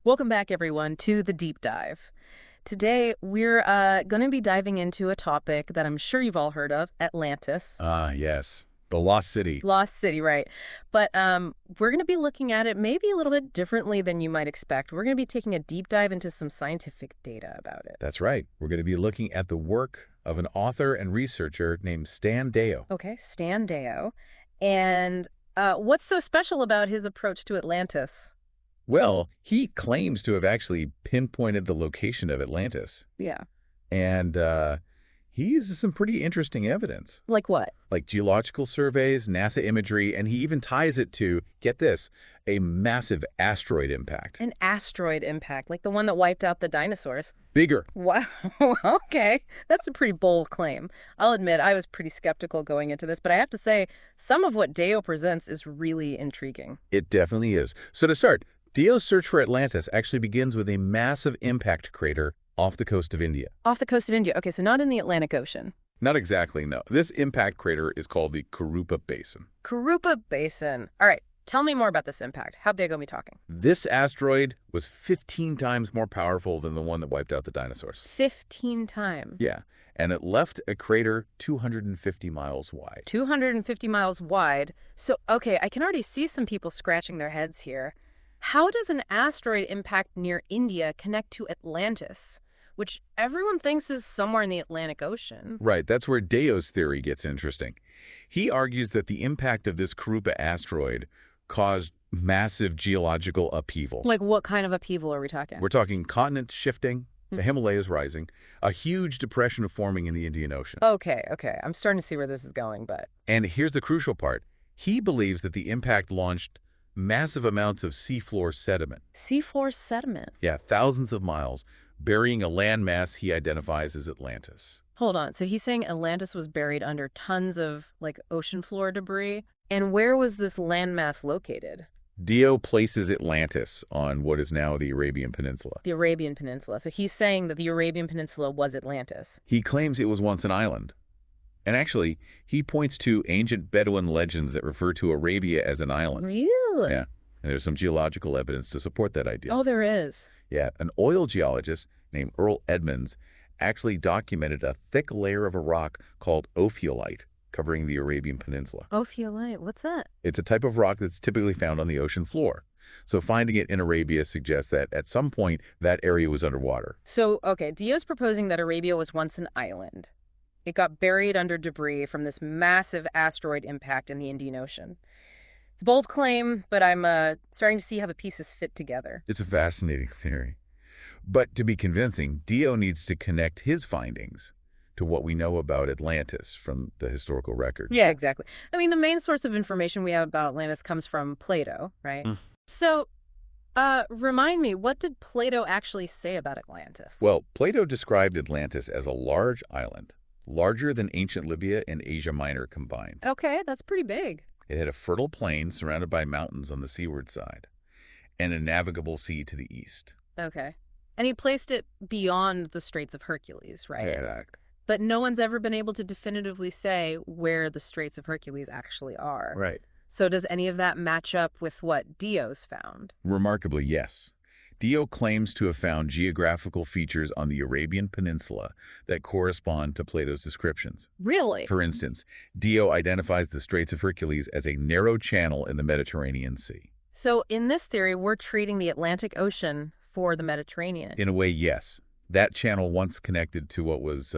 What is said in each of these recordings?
Welcome back, everyone, to the deep dive. Today, we're going to be diving into a topic that I'm sure you've all heard of, Atlantis. Ah, yes. The Lost City. Lost City, right. But we're going to be looking at it maybe a little bit differently than you might expect. We're going to be taking a deep dive into some scientific data about it. That's right. We're going to be looking at the work of an author and researcher named Stan Deyo. Okay, Stan Deyo. And what's so special about his approach to Atlantis? Well, he claims to have actually pinpointed the location of Atlantis. Yeah. And he uses some pretty interesting evidence, Like what? like geological surveys, NASA imagery, and he even ties it to, get this, a massive asteroid impact. An asteroid impact, like the one that wiped out the dinosaurs. Bigger. Wow. Okay. That's a pretty bold claim. I'll admit I was pretty skeptical going into this, but I have to say some of what Deo presents is really intriguing. It definitely is. So to start, Deyo's search for Atlantis actually begins with a massive impact crater off the coast of India. Off the coast of India. Okay, so not in the Atlantic Ocean. Not exactly, no. This impact crater is called the Kurupa Basin. Kurupa Basin. All right. Tell me more about this impact. How big are we talking? This asteroid was 15 times more powerful than the one that wiped out the dinosaurs. 15 times. Yeah, and it left a crater 250 miles wide. 250 miles wide. So, okay, I can already see some people scratching their heads here. How does an asteroid impact near India connect to Atlantis, which everyone thinks is somewhere in the Atlantic Ocean? Right, that's where Deyo's theory gets interesting. He argues that the impact of this Kurupa asteroid caused massive geological upheaval. Like what kind of upheaval are we talking? We're talking continents shifting, the Himalayas rising, a huge depression forming in the Indian Ocean. Okay. I'm starting to see where this is going, but... And here's the crucial part. He believes that the impact launched massive amounts of seafloor sediment. Seafloor sediment? Yeah, thousands of miles, burying a landmass he identifies as Atlantis. Hold on. So he's saying Atlantis was buried under tons of, like, ocean floor debris? And where was this landmass located? Deyo places Atlantis on what is now the Arabian Peninsula. The Arabian Peninsula. So he's saying that the Arabian Peninsula was Atlantis. He claims it was once an island. And actually, he points to ancient Bedouin legends that refer to Arabia as an island. Really? Yeah, and there's some geological evidence to support that idea. Oh, there is. Yeah, an oil geologist named Earl Edmonds actually documented a thick layer of a rock called ophiolite covering the Arabian Peninsula. Ophiolite, what's that? It's a type of rock that's typically found on the ocean floor. So finding it in Arabia suggests that at some point that area was underwater. So, okay, Dio's proposing that Arabia was once an island. It got buried under debris from this massive asteroid impact in the Indian Ocean. It's a bold claim, but I'm starting to see how the pieces fit together. It's a fascinating theory. But to be convincing, Deyo needs to connect his findings to what we know about Atlantis from the historical record. Yeah, exactly. I mean, the main source of information we have about Atlantis comes from Plato, right? So, remind me, what did Plato actually say about Atlantis? Well, Plato described Atlantis as a large island, larger than ancient Libya and Asia Minor combined. Okay, that's pretty big. It had a fertile plain surrounded by mountains on the seaward side and a navigable sea to the east. Okay. And he placed it beyond the Straits of Hercules, right? Yeah. But no one's ever been able to definitively say where the Straits of Hercules actually are. Right. So does any of that match up with what Dio's found? Remarkably, yes. Deyo claims to have found geographical features on the Arabian Peninsula that correspond to Plato's descriptions. Really? For instance, Deyo identifies the Straits of Hercules as a narrow channel in the Mediterranean Sea. So in this theory, we're treating the Atlantic Ocean for the Mediterranean. In a way, yes. That channel once connected to what was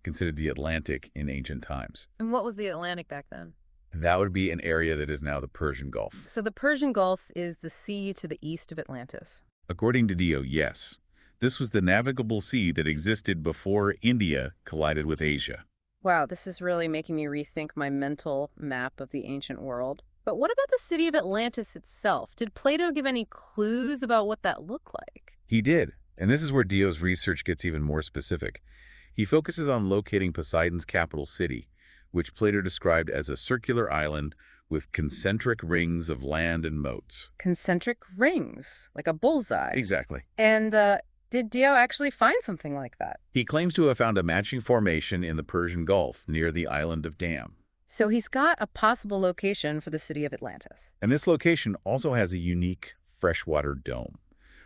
considered the Atlantic in ancient times. And what was the Atlantic back then? That would be an area that is now the Persian Gulf. So the Persian Gulf is the sea to the east of Atlantis. According to Deyo, yes. This was the navigable sea that existed before India collided with Asia. Wow, this is really making me rethink my mental map of the ancient world. But what about the city of Atlantis itself? Did Plato give any clues about what that looked like? He did, and this is where Deyo's research gets even more specific. He focuses on locating Poseidon's capital city, which Plato described as a circular island with concentric rings of land and moats. Concentric rings, like a bullseye. Exactly. And did Dio actually find something like that? He claims to have found a matching formation in the Persian Gulf near the island of Dam. So he's got a possible location for the city of Atlantis. And this location also has a unique freshwater dome.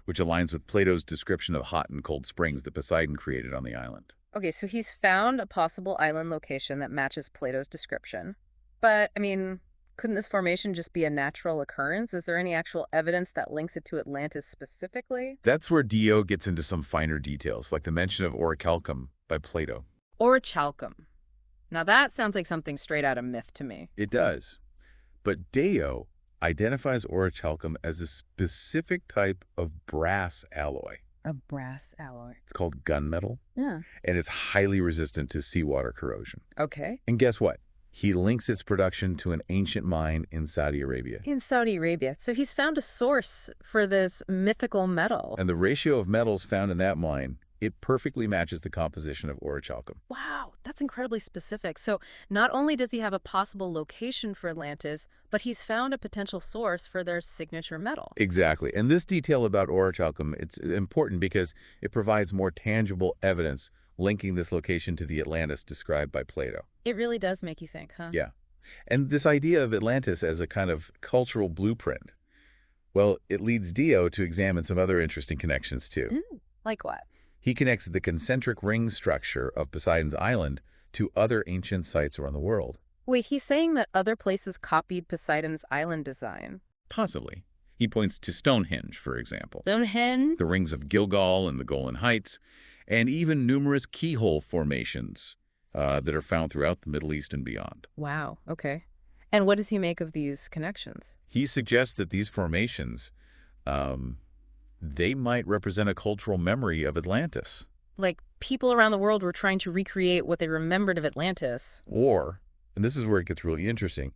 which aligns with Plato's description of hot and cold springs that Poseidon created on the island. Okay, so he's found a possible island location that matches Plato's description. But, I mean, couldn't this formation just be a natural occurrence? Is there any actual evidence that links it to Atlantis specifically? That's where Dio gets into some finer details, like the mention of orichalcum by Plato. Orichalcum. Now that sounds like something straight out of myth to me. It does. But Dio identifies orichalcum as a specific type of brass alloy. A brass alloy. It's called gunmetal, Yeah. and it's highly resistant to seawater corrosion. Okay. And guess what? He links its production to an ancient mine in Saudi Arabia. In Saudi Arabia. So he's found a source for this mythical metal. And the ratio of metals found in that mine, it perfectly matches the composition of orichalcum. Wow, that's incredibly specific. So not only does he have a possible location for Atlantis, but he's found a potential source for their signature metal. Exactly. And this detail about orichalcum, it's important because it provides more tangible evidence linking this location to the Atlantis described by Plato. It really does make you think, huh? Yeah. And this idea of Atlantis as a kind of cultural blueprint, well, it leads Dio to examine some other interesting connections too. Like what? He connects the concentric ring structure of Poseidon's island to other ancient sites around the world. Wait, he's saying that other places copied Poseidon's island design. Possibly. He points to Stonehenge, for example, Stonehenge? the rings of Gilgal and the Golan Heights, and even numerous keyhole formations that are found throughout the Middle East and beyond. Wow, okay. And what does he make of these connections? He suggests that these formations, they might represent a cultural memory of Atlantis. Like, people around the world were trying to recreate what they remembered of Atlantis. Or, and this is where it gets really interesting,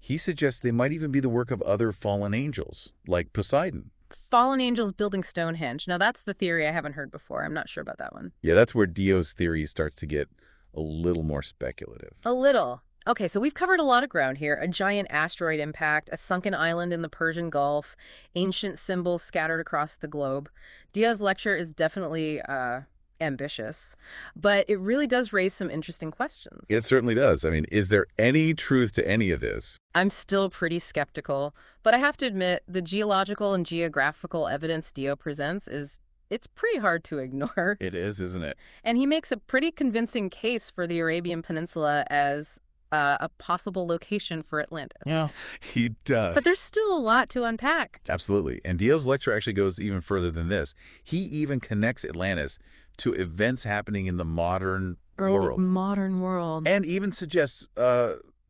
he suggests they might even be the work of other fallen angels, like Poseidon. Fallen angels building Stonehenge. Now, that's the theory I haven't heard before. I'm not sure about that one. Yeah, that's where Dio's theory starts to get a little more speculative. A little. Okay, so we've covered a lot of ground here. A giant asteroid impact, a sunken island in the Persian Gulf, ancient symbols scattered across the globe. Dio's lecture is definitely ambitious, but it really does raise some interesting questions. It certainly does. I mean, is there any truth to any of this? I'm still pretty skeptical, but I have to admit the geological and geographical evidence Dio presents it's pretty hard to ignore. It is, isn't it? And he makes a pretty convincing case for the Arabian Peninsula as a possible location for Atlantis. Yeah, he does. But there's still a lot to unpack. Absolutely. And Dio's lecture actually goes even further than this. He even connects Atlantis to events happening in the modern world. Modern world. And even suggests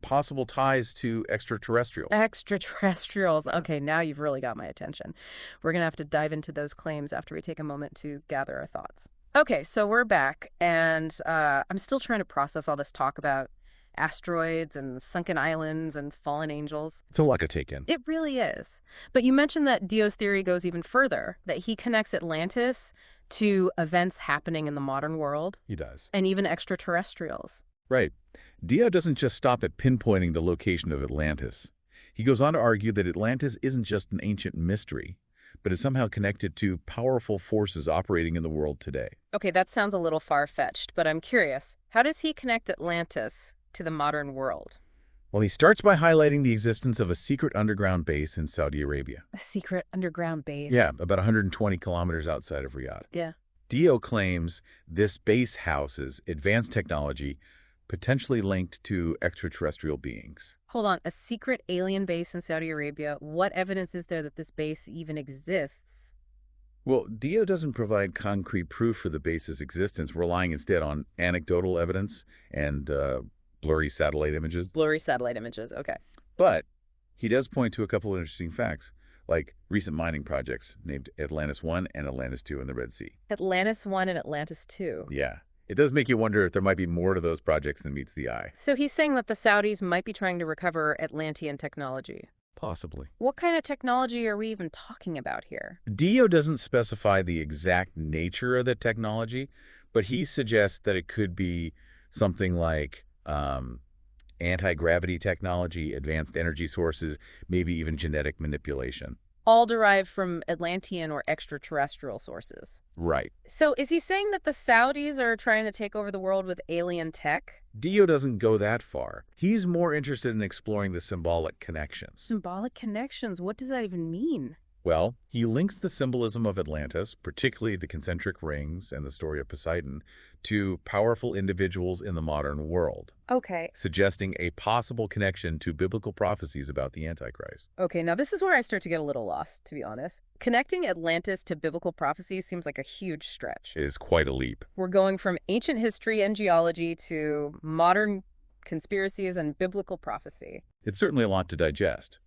possible ties to extraterrestrials. Extraterrestrials. Okay, now you've really got my attention. We're going to have to dive into those claims after we take a moment to gather our thoughts. Okay, so we're back, and I'm still trying to process all this talk about asteroids and sunken islands and fallen angels. It's a lot to take in. It really is. But you mentioned that Dio's theory goes even further, that he connects Atlantis to events happening in the modern world. He does. And even extraterrestrials. Right. Dio doesn't just stop at pinpointing the location of Atlantis. He goes on to argue that Atlantis isn't just an ancient mystery, but is somehow connected to powerful forces operating in the world today. Okay, that sounds a little far-fetched, but I'm curious. How does he connect Atlantis to the modern world? Well, he starts by highlighting the existence of a secret underground base in Saudi Arabia. A secret underground base? Yeah, about 120 kilometers outside of Riyadh. Yeah. Dio claims this base houses advanced technology potentially linked to extraterrestrial beings. Hold on, a secret alien base in Saudi Arabia? What evidence is there that this base even exists? Well, Dio doesn't provide concrete proof for the base's existence, relying instead on anecdotal evidence and blurry satellite images. Blurry satellite images, okay. But he does point to a couple of interesting facts, like recent mining projects named Atlantis 1 and Atlantis 2 in the Red Sea. Atlantis 1 and Atlantis 2. Yeah. It does make you wonder if there might be more to those projects than meets the eye. So he's saying that the Saudis might be trying to recover Atlantean technology. Possibly. What kind of technology are we even talking about here? Dio doesn't specify the exact nature of the technology, but he suggests that it could be something like anti-gravity technology, advanced energy sources, maybe even genetic manipulation. All derived from Atlantean or extraterrestrial sources. Right. So is he saying that the Saudis are trying to take over the world with alien tech? Dio doesn't go that far. He's more interested in exploring the symbolic connections. Symbolic connections? What does that even mean? Well, he links the symbolism of Atlantis, particularly the concentric rings and the story of Poseidon, to powerful individuals in the modern world, Okay. suggesting a possible connection to biblical prophecies about the Antichrist. Okay, now this is where I start to get a little lost, to be honest. Connecting Atlantis to biblical prophecy seems like a huge stretch. It is quite a leap. We're going from ancient history and geology to modern conspiracies and biblical prophecy. It's certainly a lot to digest.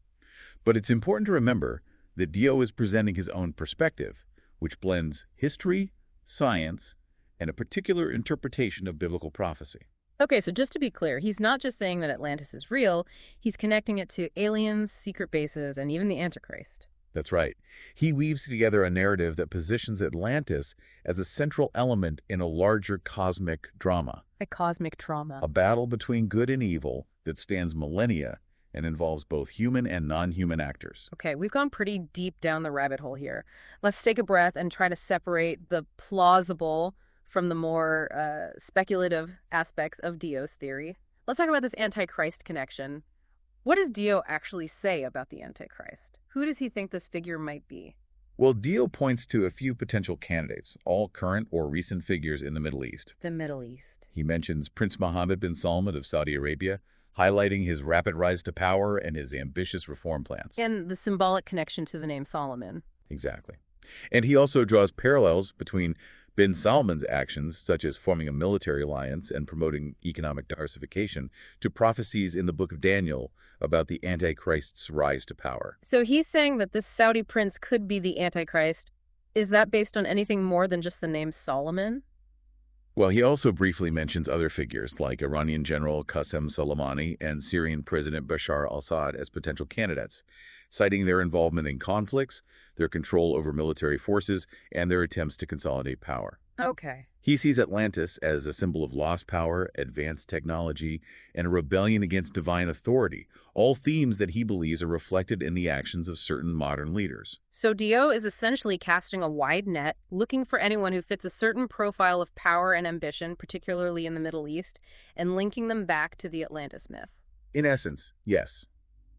But it's important to remember that Dio is presenting his own perspective, which blends history, science, and a particular interpretation of biblical prophecy. Okay, so just to be clear, he's not just saying that Atlantis is real, he's connecting it to aliens, secret bases, and even the Antichrist. That's right. He weaves together a narrative that positions Atlantis as a central element in a larger cosmic drama, A cosmic trauma. a battle between good and evil that spans millennia and involves both human and non-human actors. Okay, we've gone pretty deep down the rabbit hole here. Let's take a breath and try to separate the plausible from the more speculative aspects of Dio's theory. Let's talk about this Antichrist connection. What does Dio actually say about the Antichrist? Who does he think this figure might be? Well, Dio points to a few potential candidates, all current or recent figures in the Middle East. The Middle East. He mentions Prince Mohammed bin Salman of Saudi Arabia, highlighting his rapid rise to power and his ambitious reform plans. And the symbolic connection to the name Solomon. Exactly. And he also draws parallels between bin Salman's actions, such as forming a military alliance and promoting economic diversification, to prophecies in the book of Daniel about the Antichrist's rise to power. So he's saying that this Saudi prince could be the Antichrist. Is that based on anything more than just the name Solomon? Well, he also briefly mentions other figures like Iranian General Qasem Soleimani and Syrian President Bashar al-Assad as potential candidates, citing their involvement in conflicts, their control over military forces, and their attempts to consolidate power. Okay. He sees Atlantis as a symbol of lost power, advanced technology, and a rebellion against divine authority, all themes that he believes are reflected in the actions of certain modern leaders. So Dio is essentially casting a wide net, looking for anyone who fits a certain profile of power and ambition, particularly in the Middle East, and linking them back to the Atlantis myth. In essence, yes.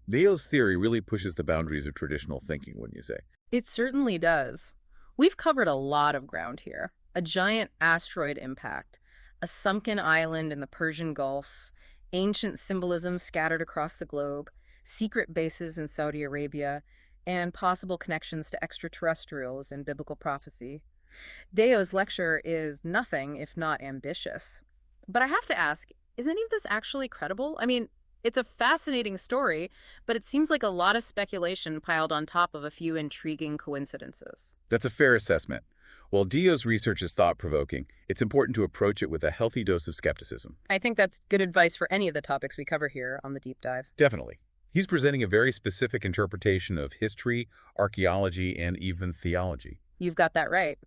Dio's theory really pushes the boundaries of traditional thinking, wouldn't you say? It certainly does. We've covered a lot of ground here. A giant asteroid impact, a sunken island in the Persian Gulf, ancient symbolism scattered across the globe, secret bases in Saudi Arabia, and possible connections to extraterrestrials in biblical prophecy. Deo's lecture is nothing if not ambitious. But I have to ask, is any of this actually credible? I mean, it's a fascinating story, but it seems like a lot of speculation piled on top of a few intriguing coincidences. That's a fair assessment. While Dio's research is thought-provoking, it's important to approach it with a healthy dose of skepticism. I think that's good advice for any of the topics we cover here on the deep dive. Definitely. He's presenting a very specific interpretation of history, archaeology, and even theology. You've got that right.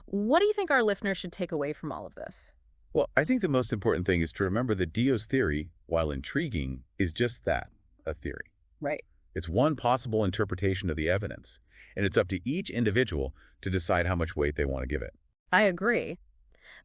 What do you think our listeners should take away from all of this? Well, I think the most important thing is to remember that Dio's theory, while intriguing, is just that, a theory. Right. It's one possible interpretation of the evidence, and it's up to each individual to decide how much weight they want to give it. I agree.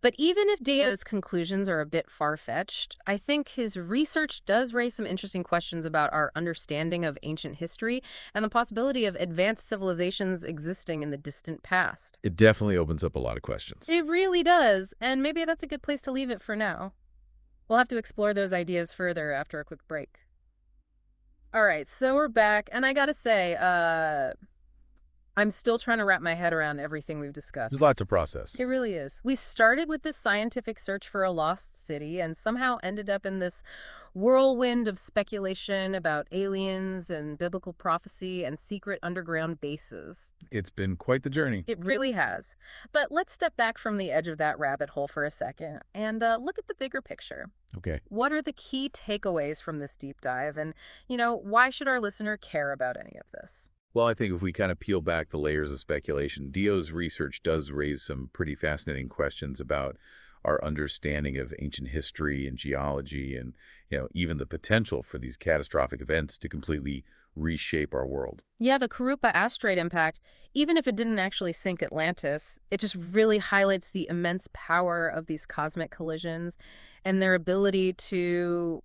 But even if Dio's conclusions are a bit far-fetched, I think his research does raise some interesting questions about our understanding of ancient history and the possibility of advanced civilizations existing in the distant past. It definitely opens up a lot of questions. It really does, and maybe that's a good place to leave it for now. We'll have to explore those ideas further after a quick break. All right, so we're back, and I gotta say, I'm still trying to wrap my head around everything we've discussed. There's a lot to process. It really is. We started with this scientific search for a lost city and somehow ended up in this whirlwind of speculation about aliens and biblical prophecy and secret underground bases. It's been quite the journey. It really has. But let's step back from the edge of that rabbit hole for a second and look at the bigger picture. Okay. What are the key takeaways from this deep dive? And, why should our listener care about any of this? Well, I think if we kind of peel back the layers of speculation, Dio's research does raise some pretty fascinating questions about our understanding of ancient history and geology and, even the potential for these catastrophic events to completely reshape our world. Yeah, the Kurupa asteroid impact, even if it didn't actually sink Atlantis, it just really highlights the immense power of these cosmic collisions and their ability to,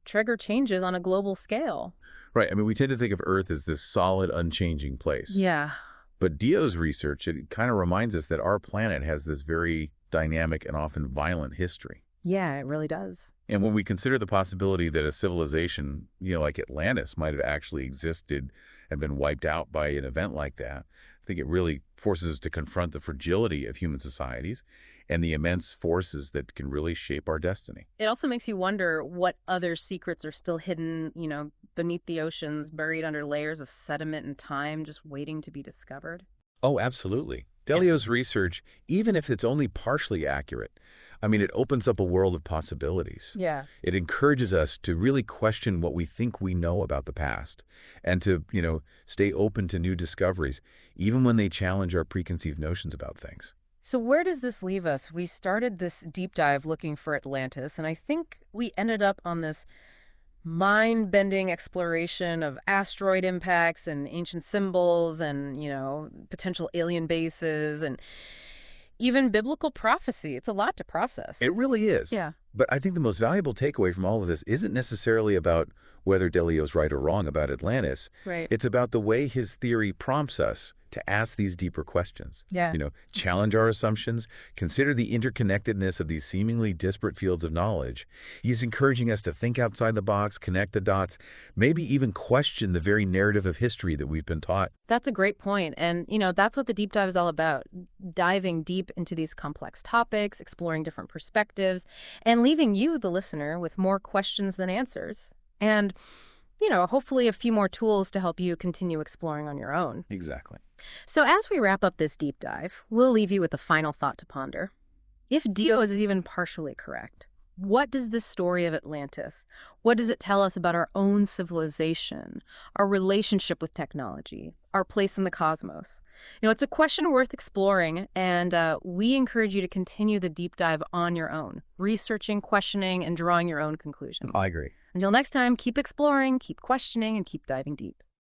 trigger changes on a global scale. Right. I mean, we tend to think of Earth as this solid, unchanging place. Yeah. But Dio's research, it kind of reminds us that our planet has this very dynamic and often violent history. Yeah, it really does. And when we consider the possibility that a civilization, like Atlantis might have actually existed and been wiped out by an event like that, I think it really forces us to confront the fragility of human societies and the immense forces that can really shape our destiny. It also makes you wonder what other secrets are still hidden, beneath the oceans, buried under layers of sediment and time, just waiting to be discovered. Oh, absolutely. Yeah. Delio's research, even if it's only partially accurate, I mean, it opens up a world of possibilities. Yeah. It encourages us to really question what we think we know about the past and to, stay open to new discoveries, even when they challenge our preconceived notions about things. So where does this leave us? We started this deep dive looking for Atlantis, and I think we ended up on this mind-bending exploration of asteroid impacts and ancient symbols and, potential alien bases and even biblical prophecy. It's a lot to process. It really is. Yeah. But I think the most valuable takeaway from all of this isn't necessarily about whether Delio's right or wrong about Atlantis. Right. It's about the way his theory prompts us to ask these deeper questions. Yeah. Challenge our assumptions, consider the interconnectedness of these seemingly disparate fields of knowledge. He's encouraging us to think outside the box, connect the dots, maybe even question the very narrative of history that we've been taught. That's a great point. And, that's what the deep dive is all about. Diving deep into these complex topics, exploring different perspectives, and leaving you, the listener, with more questions than answers. And, hopefully a few more tools to help you continue exploring on your own. Exactly. So as we wrap up this deep dive, we'll leave you with a final thought to ponder. If Dio is even partially correct, what does this story of Atlantis, what does it tell us about our own civilization, our relationship with technology, our place in the cosmos? It's a question worth exploring, and we encourage you to continue the deep dive on your own, researching, questioning, and drawing your own conclusions. I agree. Until next time, keep exploring, keep questioning, and keep diving deep.